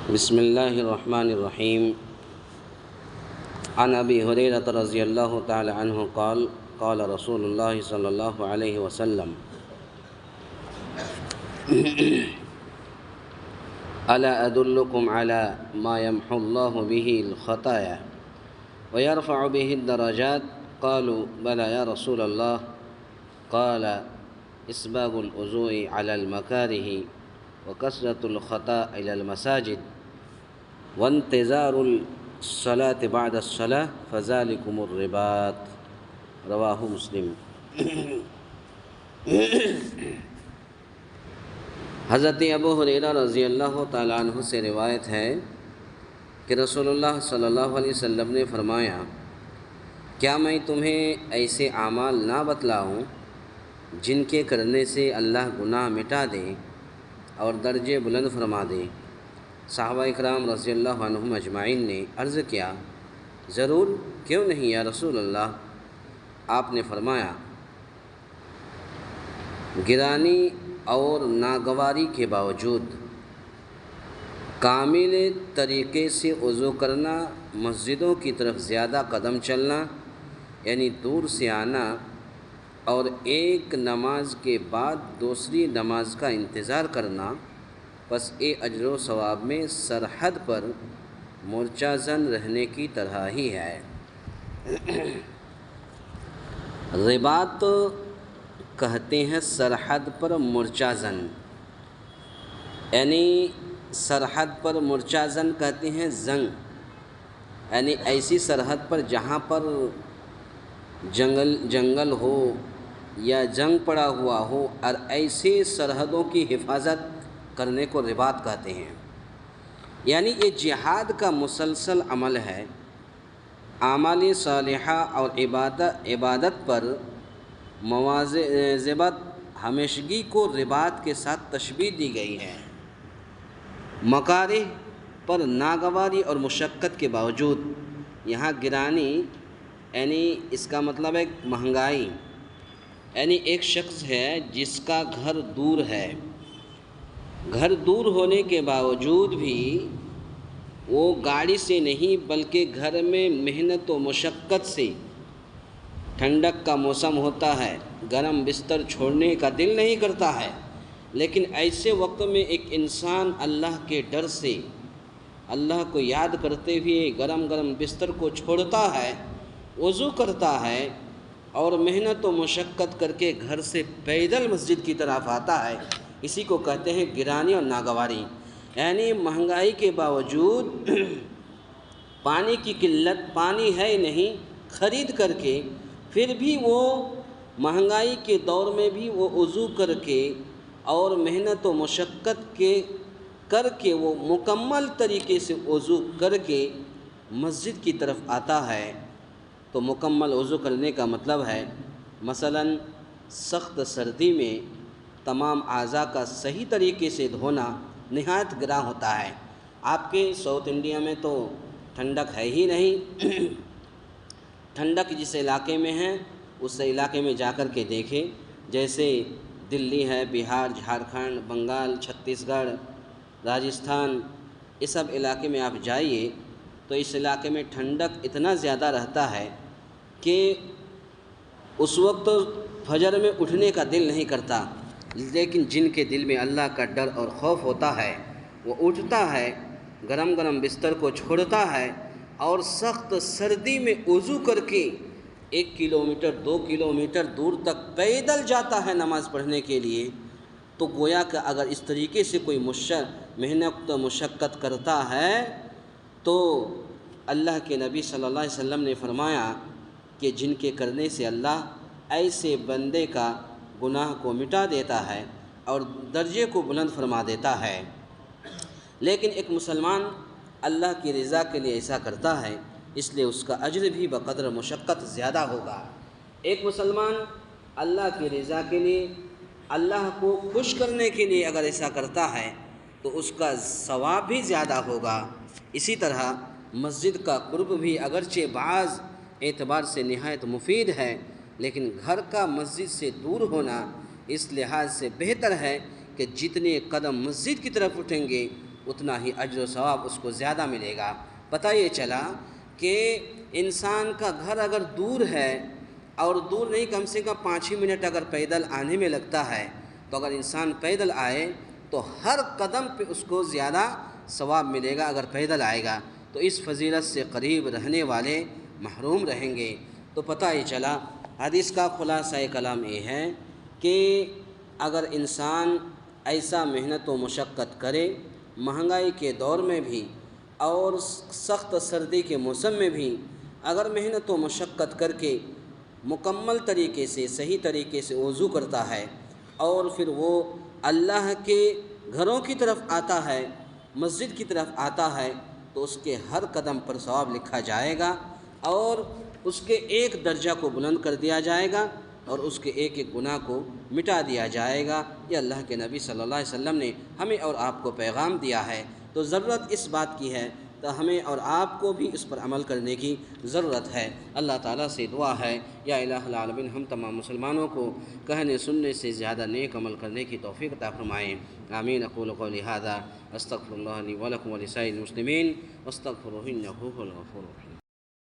بسم الله الرحمن الرحيم. عن أبي هريرة رضي الله تعالى عنه قال قال رسول الله صلى الله عليه وسلم: ألا أدلكم على ما يمحو الله به الخطايا ويرفع به الدرجات؟ قالوا بلى يا رسول الله. قال: إسباغ الوضوء على المكاره وكثرة الخطاء إلى المساجد وانتظار الصلاة بعد الصلاة فذلكم الرباط. رواہ مسلم. حضرت ابو ہریرہ رضی اللہ تعالیٰ عنہ سے روایت ہے کہ رسول اللہ صلی اللہ علیہ وسلم نے فرمایا: کیا میں تمہیں ایسے اعمال نہ بتلاؤں جن کے کرنے سے اللہ گناہ مٹا دے اور درجے بلند فرما دے؟ صحابہ اکرام رضی اللہ عنہم اجمعین نے عرض کیا: ضرور، کیوں نہیں یا رسول اللہ؟ آپ نے فرمایا: گرانی اور ناگواری کے باوجود کامل طریقے سے وضو کرنا، مسجدوں کی طرف زیادہ قدم چلنا یعنی دور سے آنا، اور ایک نماز کے بعد دوسری نماز کا انتظار کرنا، پس یہ اجر و ثواب میں سرحد پر مورچہ زن رہنے کی طرح ہی ہے۔ رباط کہتے ہیں سرحد پر مورچہ زن، یعنی سرحد پر مورچہ زن کہتے ہیں زنگ، یعنی ایسی سرحد پر جہاں پر جنگل ہو یا جنگ پڑا ہوا ہو، اور ایسے سرحدوں کی حفاظت کرنے کو رباط کہتے ہیں۔ یعنی یہ جہاد کا مسلسل عمل ہے۔ اعمال صالحہ اور عبادت پر مواظبت ہمیشگی کو رباط کے ساتھ تشبیہ دی گئی ہے۔ مکارہ پر ناگواری اور مشقت کے باوجود یہاں گرانی، یعنی اس کا مطلب ہے مہنگائی، یعنی ایک شخص ہے جس کا گھر دور ہے، گھر دور ہونے کے باوجود بھی وہ گاڑی سے نہیں بلکہ گھر میں محنت و مشقت سے، ٹھنڈک کا موسم ہوتا ہے، گرم بستر چھوڑنے کا دل نہیں کرتا ہے، لیکن ایسے وقت میں ایک انسان اللہ کے ڈر سے، اللہ کو یاد کرتے ہوئے گرم گرم بستر کو چھوڑتا ہے، وضو کرتا ہے اور محنت و مشقت کر کے گھر سے پیدل مسجد کی طرف آتا ہے۔ اسی کو کہتے ہیں گرانی اور ناگواری، یعنی مہنگائی کے باوجود پانی کی قلت، پانی ہے نہیں، خرید کر کے پھر بھی وہ مہنگائی کے دور میں بھی وہ وضو کر کے اور محنت و مشقت کر کے وہ مکمل طریقے سے وضو کر کے مسجد کی طرف آتا ہے۔ تو مکمل وضو کرنے کا مطلب ہے مثلاً سخت سردی میں تمام اعضاء کا صحیح طریقے سے دھونا نہایت گراں ہوتا ہے۔ آپ کے ساؤتھ انڈیا میں تو ٹھنڈک ہے ہی نہیں۔ ٹھنڈک جس علاقے میں ہے اس علاقے میں جا کر کے دیکھیں، جیسے دلی ہے، بہار، جھارکھنڈ، بنگال، چھتیس گڑھ، راجستھان، اس سب علاقے میں آپ جائیے تو اس علاقے میں ٹھنڈک اتنا زیادہ رہتا ہے کہ اس وقت فجر میں اٹھنے کا دل نہیں کرتا، لیکن جن کے دل میں اللہ کا ڈر اور خوف ہوتا ہے وہ اٹھتا ہے، گرم گرم بستر کو چھوڑتا ہے اور سخت سردی میں وضو کر کے 1 کلومیٹر 2 کلومیٹر دور تک پیدل جاتا ہے نماز پڑھنے کے لیے۔ تو گویا کہ اگر اس طریقے سے کوئی محنت و مشقت کرتا ہے تو اللہ کے نبی صلی اللہ علیہ وسلم نے فرمایا کہ جن کے کرنے سے اللہ ایسے بندے کا گناہ کو مٹا دیتا ہے اور درجے کو بلند فرما دیتا ہے۔ لیکن ایک مسلمان اللہ کی رضا کے لیے ایسا کرتا ہے، اس لیے اس کا اجر بھی بقدر مشقت زیادہ ہوگا۔ ایک مسلمان اللہ کی رضا کے لیے، اللہ کو خوش کرنے کے لیے اگر ایسا کرتا ہے تو اس کا ثواب بھی زیادہ ہوگا۔ اسی طرح مسجد کا قرب بھی اگرچہ بعض اعتبار سے نہایت مفید ہے، لیکن گھر کا مسجد سے دور ہونا اس لحاظ سے بہتر ہے کہ جتنے قدم مسجد کی طرف اٹھیں گے اتنا ہی اجر و ثواب اس کو زیادہ ملے گا۔ پتہ یہ چلا کہ انسان کا گھر اگر دور ہے، اور دور نہیں کم سے کم 5 ہی منٹ اگر پیدل آنے میں لگتا ہے، تو اگر انسان پیدل آئے تو ہر قدم پہ اس کو زیادہ ثواب ملے گا اگر پیدل آئے گا، تو اس فضیلت سے قریب رہنے والے محروم رہیں گے۔ تو پتہ یہ چلا حدیث کا خلاصہ کلام یہ ہے کہ اگر انسان ایسا محنت و مشقت کرے، مہنگائی کے دور میں بھی اور سخت سردی کے موسم میں بھی اگر محنت و مشقت کر کے مکمل طریقے سے صحیح طریقے سے وضو کرتا ہے اور پھر وہ اللہ کے گھروں کی طرف آتا ہے، مسجد کی طرف آتا ہے، تو اس کے ہر قدم پر ثواب لکھا جائے گا اور اس کے ایک درجہ کو بلند کر دیا جائے گا اور اس کے ایک ایک گناہ کو مٹا دیا جائے گا۔ یہ اللہ کے نبی صلی اللہ علیہ وسلم نے ہمیں اور آپ کو پیغام دیا ہے، تو ضرورت اس بات کی ہے تو ہمیں اور آپ کو بھی اس پر عمل کرنے کی ضرورت ہے۔ اللہ تعالیٰ سے دعا ہے یا الہ العالمین ہم تمام مسلمانوں کو کہنے سننے سے زیادہ نیک عمل کرنے کی توفیق عطا فرمائیں۔ آمین۔ اقول قولی ھذا استغفر اللہ لی ولکم ولسائر المسلمین واستغفروہ انہ ھو الغفور الرحیم۔